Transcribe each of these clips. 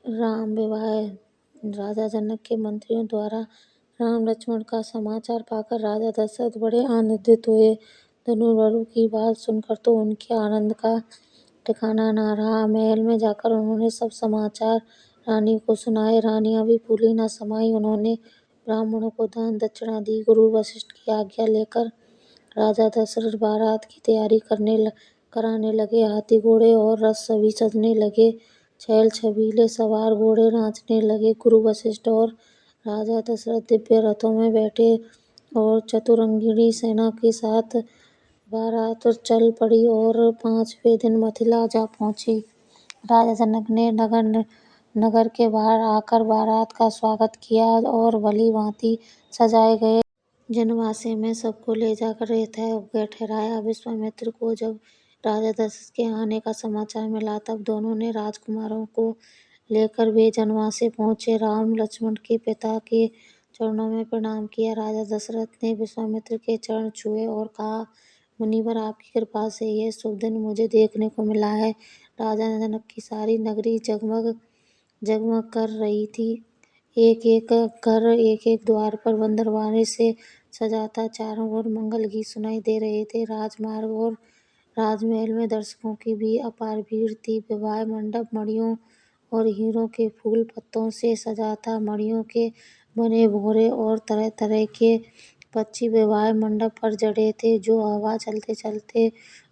राम विवाह। राजा जनक के मंत्रियों द्वारा राम लक्ष्मण का समाचार पाकर राजा दशरथ बड़े आनंदित हुए। धनुर्वरों की बात सुनकर तो उनके आनंद का ठिकाना न रहा। महल में जाकर उन्होंने सब समाचार रानी को सुनाए। रानियां भी फूली न समाई। उन्होंने ब्राह्मणों को दान दक्षिणा दी। गुरु वशिष्ठ की आज्ञा लेकर राजा दशरथ बारात की तैयारी कराने लगे। हाथी घोड़े और रथ सभी सजने लगे। छैल छबीले सवार घोड़े नाचने लगे। गुरु वशिष्ठ और राजा दशरथ दिव्य रथों में बैठे और चतुरंगिणी सेना के साथ बारात चल पड़ी और 5वें दिन मिथिला जा पहुंची। राजा जनक ने नगर के बाहर आकर बारात का स्वागत किया और भली भांति सजाए गए जनवासे में सबको ले जाकर यथायोग्य ठहराया। विश्वामित्र को जब राजा दशरथ के आने का समाचार मिला तब दोनों ने राजकुमारों को लेकर वे जनवासे पहुंचे। राम लक्ष्मण के पिता के चरणों में प्रणाम किया। राजा दशरथ ने विश्वामित्र के चरण छुए और कहा, मुनिवर, आपकी कृपा से यह शुभ दिन मुझे देखने को मिला है। राजा जनक की सारी नगरी जगमग जगमग कर रही थी। एक एक घर, एक एक द्वार पर बंदरवाने से सजा था। चारों ओर मंगल गीत सुनाई दे रहे थे। राजमार्ग और राजमहल में दर्शकों की भी अपार भीड़ थी। विवाह मंडप मणियों और हीरों के फूल पत्तों से सजा था। मणियों के बने भोरे और तरह तरह के पक्षी विवाह मंडप पर जड़े थे, जो हवा चलते चलते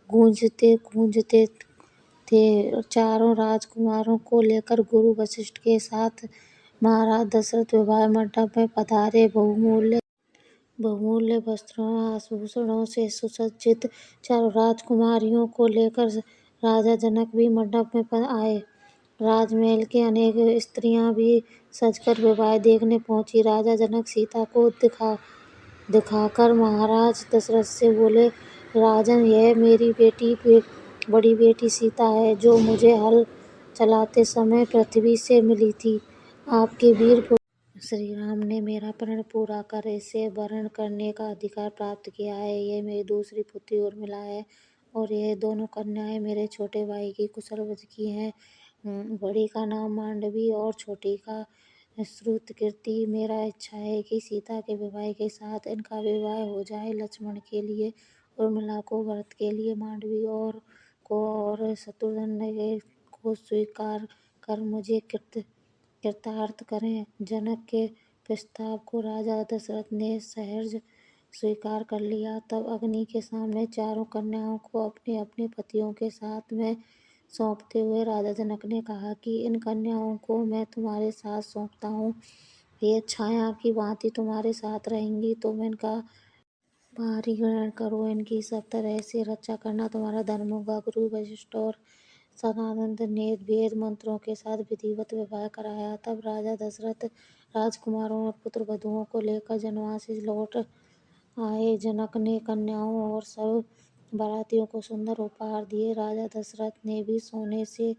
गूंजते गूंजते थे। चारों राजकुमारों को लेकर गुरु वशिष्ठ के साथ महाराज दशरथ विवाह मंडप में पधारे। बहुमूल्य वस्त्रों आभूषणों से सुसज्जित चारों राजकुमारियों को लेकर राजा जनक भी मंडप में आए। राजमहल की अनेक स्त्रियां भी सजकर विवाह देखने पहुंची। राजा जनक सीता को दिखाकर महाराज दशरथ से बोले, राजन, यह मेरी बड़ी बेटी सीता है, जो मुझे हल चलाते समय पृथ्वी से मिली थी। आपके वीर पुत्र श्री राम ने मेरा प्रण पूरा कर इसे वरण करने का अधिकार प्राप्त किया है। यह मेरी दूसरी पुत्री उर्मिला है और यह दोनों कन्याएं मेरे छोटे भाई की कुशलवती की हैं। बड़ी का नाम मांडवी और छोटी का श्रुतकीर्ति। मेरा इच्छा है कि सीता के विवाह के साथ इनका विवाह हो जाए। लक्ष्मण के लिए उर्मिला को, भरत के लिए मांडवी और शत्रुघ्न को स्वीकार कर मुझे कृतार्थ करें। जनक के प्रस्ताव को राजा दशरथ ने सहर्ष स्वीकार कर लिया। तब अग्नि के सामने चारों कन्याओं को अपने अपने पतियों के साथ में सौंपते हुए राजा जनक ने कहा कि इन कन्याओं को मैं तुम्हारे साथ सौंपता हूँ। ये छाया की भांति तुम्हारे साथ रहेंगी। तुम इनका भारी ग्रहण करो। इनकी सब तरह से रक्षा करना तुम्हारा धर्म होगा। गुरु वशिष्ठ और सदानंद ने वेद मंत्रों के साथ विधिवत विवाह कराया। तब राजा दशरथ राजकुमारों और पुत्र वधुओं को लेकर जनवास से लौट आए। जनक ने कन्याओं और सब बारातियों को सुंदर उपहार दिए। राजा दशरथ ने भी सोने से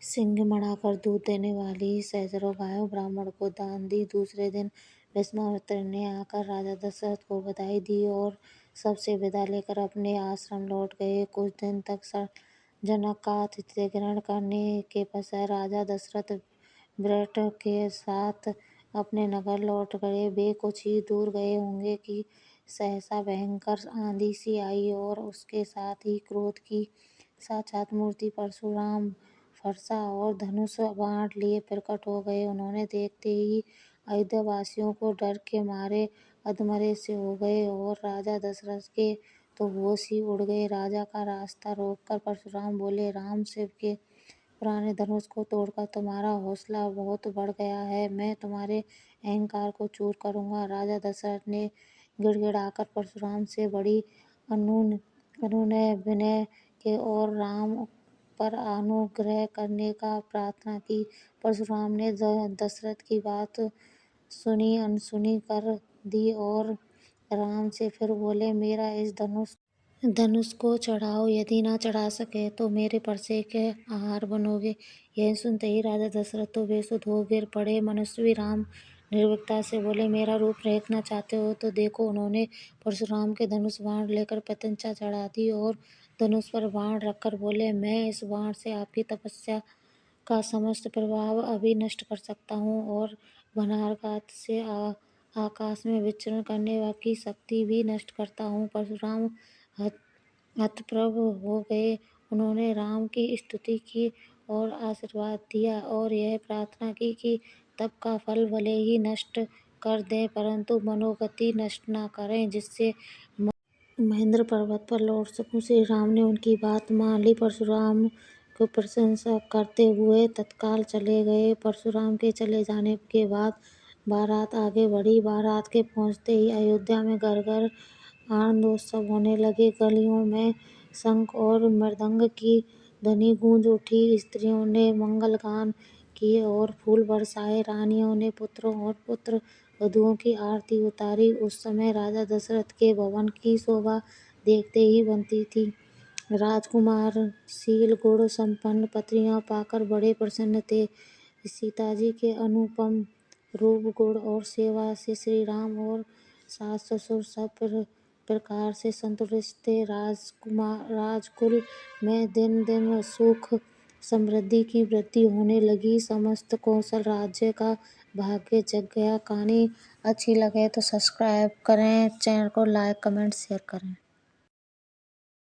सिंह मढ़ाकर दूध देने वाली सहस्रों गायों ब्राह्मण को दान दी। दूसरे दिन विश्वामित्र ने आकर राजा दशरथ को बधाई दी और सबसे विदा लेकर अपने आश्रम लौट गए। कुछ दिन तक जनक का आतिथ्य ग्रहण करने के पश्चात राजा दशरथ विराट के साथ अपने नगर लौट गए। वे कुछ ही दूर गए होंगे कि सहसा भयंकर आंधी सी आई और उसके साथ ही क्रोध की साक्षात मूर्ति परशुराम फरसा और धनुष बाण लिए प्रकट हो गए। उन्होंने देखते ही अयोध्यावासियों को डर के मारे अधमरे से हो गए और राजा दशरथ के तो होश ही उड़ गए। राजा का रास्ता रोककर परशुराम बोले, राम, शिव के पुराने धनुष को तोड़कर तुम्हारा हौसला बहुत बढ़ गया है। मैं तुम्हारे अहंकार को चूर करूंगा। राजा दशरथ ने गिड़गिड़ाकर परशुराम से बड़ी अनुनय विनय के और राम पर अनुग्रह करने का प्रार्थना की। परशुराम ने दशरथ की बात सुनी अनसुनी कर दी और राम से फिर बोले, मेरा इस धनुष को चढ़ाओ। यदि ना चढ़ा सके तो मेरे परसे के आहार बनोगे। यह सुनते ही राजा दशरथ तो बेसुध हो गिर पड़े। मनस्वी राम निर्भीकता से बोले, मेरा रूप देखना चाहते हो तो देखो। उन्होंने परशुराम के धनुष बाण लेकर प्रत्यंचा चढ़ा दी और धनुष पर बाण रखकर बोले, मैं इस बाण से आपकी तपस्या का समस्त प्रभाव अभी नष्ट कर सकता हूँ और वनाघात से आकाश में विचरण करने की शक्ति भी नष्ट करता हूँ। परशुराम हतप्रभ हो गए। उन्होंने राम की स्तुति की और आशीर्वाद दिया और यह प्रार्थना की कि तप का फल भले ही नष्ट कर दें परंतु मनोगति नष्ट न करें, जिससे महेंद्र पर्वत पर लौट सकूं। श्री राम ने उनकी बात मान ली। परशुराम को प्रशंसा करते हुए तत्काल चले गए। परशुराम के चले जाने के बाद बारात आगे बढ़ी। बारात के पहुंचते ही अयोध्या में घर घर आनंदोत्सव होने लगे। गलियों में शंख और मृदंग की ध्वनि गूंज उठी। स्त्रियों ने मंगल गान किए और फूल बरसाए। रानियों ने पुत्रों और पुत्र वधुओं की आरती उतारी। उस समय राजा दशरथ के भवन की शोभा देखते ही बनती थी। राजकुमार शील गुण संपन्न पुत्रियां पाकर बड़े प्रसन्न थे। सीताजी के अनुपम रूप, गुण और सेवा से श्री राम और सास ससुर सब प्रकार से संतुष्ट थे। राजकुल में दिन दिन सुख समृद्धि की वृद्धि होने लगी। समस्त कौशल राज्य का भाग्य जग गया। कहानी अच्छी लगे तो सब्सक्राइब करें, चैनल को लाइक कमेंट शेयर करें।